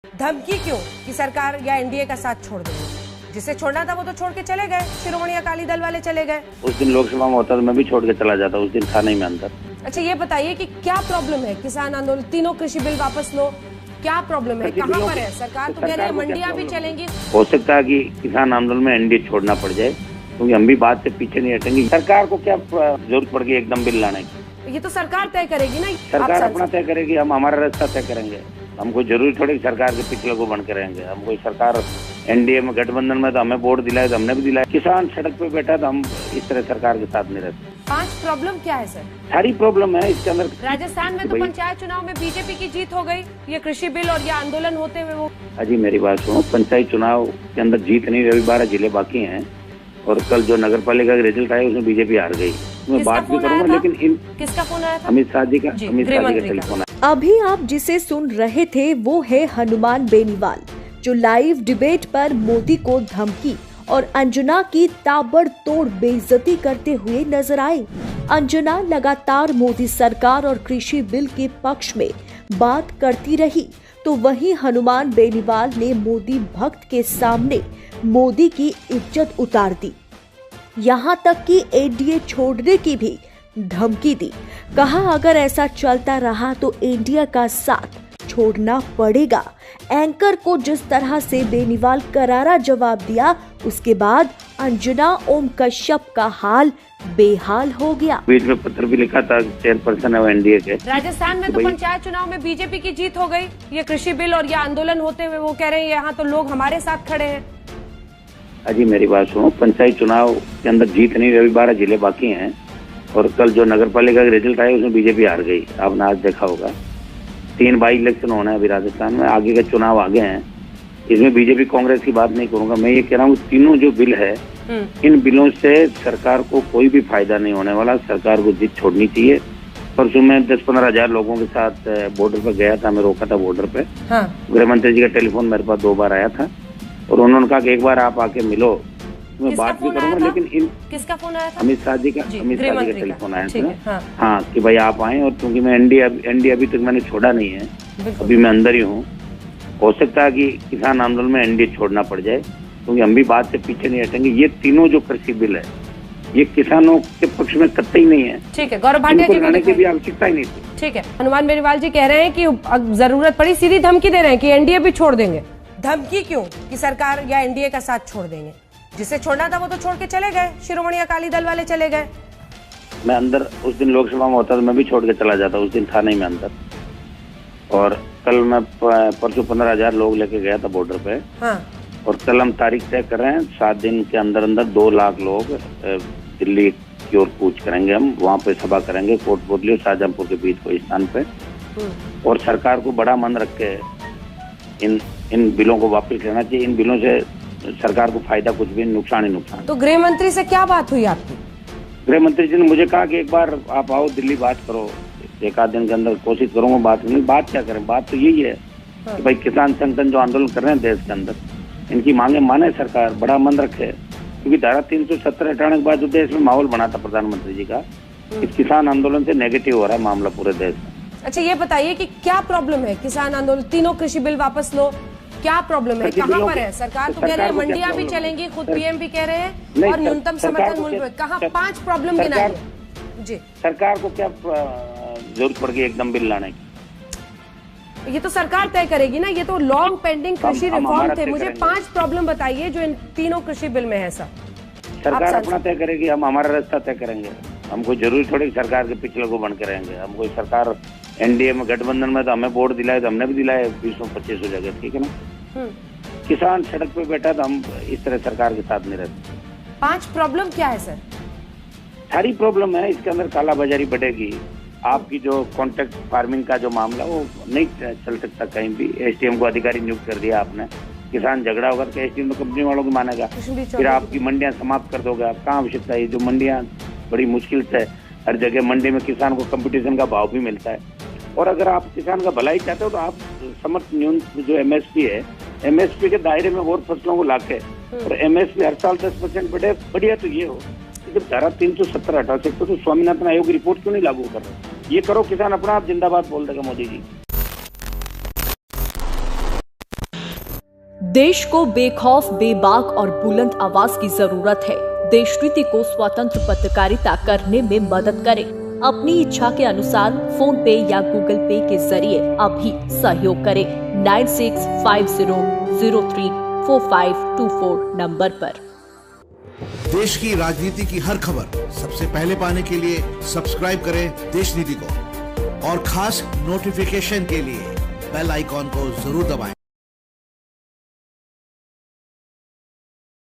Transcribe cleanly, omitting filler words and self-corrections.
धमकी क्यों कि सरकार या एनडीए का साथ छोड़ देंगे? जिसे छोड़ना था वो तो छोड़ के चले गए, शिरोमणि अकाली दल वाले चले गए। उस दिन लोकसभा में होता तो मैं भी छोड़ के चला जाता, उस दिन था नहीं मैं अंदर। अच्छा ये बताइए कि क्या प्रॉब्लम है? किसान आंदोलन, तीनों कृषि बिल वापस लो, क्या प्रॉब्लम है? कहाँ पर है? सरकार तो कह रही है मंडियां भी चलेंगी। हो सकता है कि किसान आंदोलन में एनडीए छोड़ना पड़ जाए, क्योंकि हम भी बात से पीछे नहीं हटेंगे। सरकार को क्या जरूरत पड़ गई एकदम बिल लाने की? ये तो सरकार तय करेगी ना। सरकार अपना तय करेगी, हम हमारा रास्ता तय करेंगे। हम कोई जरूरी थोड़ी सरकार के पिछले को बन के रहेंगे। हम कोई सरकार एनडीए में गठबंधन में तो हमें वोट दिलाए तो हमने भी दिलाया। किसान सड़क पे बैठा तो हम इस तरह सरकार के साथ नहीं रहते। 5 प्रॉब्लम क्या है सर? सारी प्रॉब्लम है इसके अंदर। राजस्थान में तो पंचायत चुनाव में बीजेपी की जीत हो गई, ये कृषि बिल और ये आंदोलन होते हुए वो। अजी मेरी बात सुनो, पंचायत चुनाव के अंदर जीत नहीं, अभी 12 जिले बाकी हैं और कल जो नगर पालिका का रिजल्ट आया उसमें बीजेपी हार गई। मैं बात भी करूंगा, लेकिन किसका फोन आया था? अमित शाह जी का टेलीफोन। अभी आप जिसे सुन रहे थे वो है हनुमान बेनीवाल, जो लाइव डिबेट पर मोदी को धमकी और अंजना की ताबड़तोड़ बेइज्जती करते हुए नजर आए। अंजना लगातार मोदी सरकार और कृषि बिल के पक्ष में बात करती रही, तो वहीं हनुमान बेनीवाल ने मोदी भक्त के सामने मोदी की इज्जत उतार दी। यहाँ तक कि एनडीए छोड़ने की भी धमकी दी। कहा अगर ऐसा चलता रहा तो एनडीए का साथ छोड़ना पड़ेगा। एंकर को जिस तरह से बेनीवाल करारा जवाब दिया, उसके बाद अंजना ओम कश्यप का हाल बेहाल हो गया। बीच में पत्र भी लिखा था, चेयरपर्सन है वो एनडीए के। राजस्थान में तो पंचायत चुनाव में बीजेपी की जीत हो गई, ये कृषि बिल और ये आंदोलन होते हुए वो कह रहे हैं यहाँ तो लोग हमारे साथ खड़े हैं। अजी मेरी बात सुनो, पंचायत चुनाव के अंदर जीत नहीं, अभी 12 जिले बाकी हैं और कल जो नगर पालिका का रिजल्ट आया उसमें बीजेपी हार गई। आपने आज देखा होगा 3 बाई इलेक्शन होना है अभी राजस्थान में, आगे के चुनाव आगे हैं। इसमें बीजेपी कांग्रेस की बात नहीं करूंगा, मैं ये कह रहा हूँ तीनों जो बिल है इन बिलों से सरकार को कोई भी फायदा नहीं होने वाला। सरकार को जीत छोड़नी चाहिए। परसों मैं 10-15 हजार लोगों के साथ बॉर्डर पर गया था, मैं रोका था बॉर्डर पे। गृह मंत्री जी का टेलीफोन मेरे पास 2 बार आया था और उन्होंने कहा कि एक बार आप आके मिलो, मैं बात भी करूंगा। लेकिन किसका फोन आया था? अमित शाह जी का टेलीफोन आया था। हाँ कि भाई आप आए, और क्योंकि मैं एनडीए अभी तक मैंने छोड़ा नहीं है, अभी मैं अंदर ही हूँ। हो सकता है कि किसान आंदोलन में एनडीए छोड़ना पड़ जाए, क्योंकि हम भी बात से पीछे नहीं हटेंगे। ये तीनों जो कृषि बिल है ये किसानों के पक्ष में कतई नहीं है। ठीक है, गौरव भाटिया जी लाने की भी आवश्यकता ही नहीं थी। ठीक है, हनुमान बेनीवाल जी कह रहे हैं कि जरूरत पड़ी सीधी धमकी दे रहे हैं कि एनडीए भी छोड़ देंगे। धमकी क्यों कि सरकार या एनडीए का साथ छोड़ देंगे? जिसे छोड़ना था वो तो छोड़ के चले गए, शिरोमणि अकाली दल वाले चले गए। मैं अंदर उस दिन लोकसभा में होता तो मैं भी छोड़ के चला जाता, उस दिन था नहीं मैं अंदर। और कल मैं परसों 15 हजार लोग लेके गया था बॉर्डर पे। और कल हम तारीख तय कर रहे हैं, 7 दिन के अंदर अंदर 2 लाख लोग दिल्ली की ओर कूच करेंगे। हम वहाँ पे सभा करेंगे कोटपुतली और शाहजहांपुर के बीच कोई स्थान पे। और सरकार को बड़ा मन रख के इन बिलों को वापस लेना चाहिए। इन बिलों से सरकार को फायदा कुछ भी, नुकसान ही नुकसान। तो गृह मंत्री से क्या बात हुई आपकी? गृह मंत्री जी ने मुझे कहा कि एक बार आप आओ दिल्ली, बात करो। 1 आध दिन के अंदर कोशिश करूंगा बात करने। बात क्या करें, बात तो यही है कि भाई किसान संगठन जो आंदोलन कर रहे हैं देश के अंदर, इनकी मांगे माने सरकार, बड़ा मन रखे। क्योंकि धारा 370 हटाने के बाद जो देश में माहौल बना था प्रधानमंत्री जी का, इस किसान आंदोलन से नेगेटिव हो रहा है मामला पूरे देश में। अच्छा ये बताइए कि क्या प्रॉब्लम है? किसान आंदोलन, तीनों कृषि बिल वापस लो, क्या प्रॉब्लम है? कहाँ पर है? सरकार तो कह रही है मंडियां भी चलेंगी, खुद पीएम भी कह रहे हैं, और न्यूनतम समर्थन मूल्य। कहाँ 5 प्रॉब्लम गिनाइए जी। सरकार को क्या जरूरत पड़ गई एकदम बिल लाने की? ये तो सरकार तय करेगी ना, ये तो लॉन्ग पेंडिंग कृषि रिफॉर्म थे। मुझे 5 प्रॉब्लम बताइए जो इन तीनों कृषि बिल में है सर। सरकार अपना तय करेगी, हम हमारा रास्ता तय करेंगे। हम कोई जरूरी थोड़ी सरकार के पिछले को बन के रहेंगे। हम कोई सरकार एनडीए में गठबंधन में तो हमें वोट दिलाए तो हमने भी दिलाए 20-25 जगह, ठीक है ना। किसान सड़क पे बैठा तो हम इस तरह सरकार के साथ नहीं रहते। 5 प्रॉब्लम क्या है सर? सारी प्रॉब्लम है इसके अंदर। कालाबाजारी बढ़ेगी, आपकी जो कॉन्ट्रैक्ट फार्मिंग का जो मामला वो नहीं चल सकता कहीं भी। एसडीएम को अधिकारी नियुक्त कर दिया आपने, किसान झगड़ा होगा तो एसडीएम तो कंपनी वालों को मानेगा। फिर आपकी मंडियां समाप्त कर दोगे आप, कहाँ आवश्यकता है? जो मंडियां बड़ी मुश्किल से हर जगह मंडी में किसान को कंपटीशन का भाव भी मिलता है। और अगर आप किसान का भलाई चाहते हो तो आप समर्थन न्यूनतम जो एमएसपी है, एमएसपी के दायरे में और फसलों को लाके और एमएसपी हर साल 10% बढ़े, बढ़िया। तो ये हो जब धारा 370 हटा सकते तो स्वामीनाथन आयोग की रिपोर्ट क्यों नहीं लागू कर रहे? ये करो, किसान अपना आप जिंदाबाद बोल देगा मोदी जी। देश को बेखौफ, बेबाक और बुलंद आवाज की जरूरत है। देश नीति को स्वतंत्र पत्रकारिता करने में मदद करें। अपनी इच्छा के अनुसार फोन पे या गूगल पे के जरिए अभी सहयोग करें 9650034524 नंबर पर। देश की राजनीति की हर खबर सबसे पहले पाने के लिए सब्सक्राइब करें देश नीति को और खास नोटिफिकेशन के लिए बेल आइकॉन को जरूर दबाएं।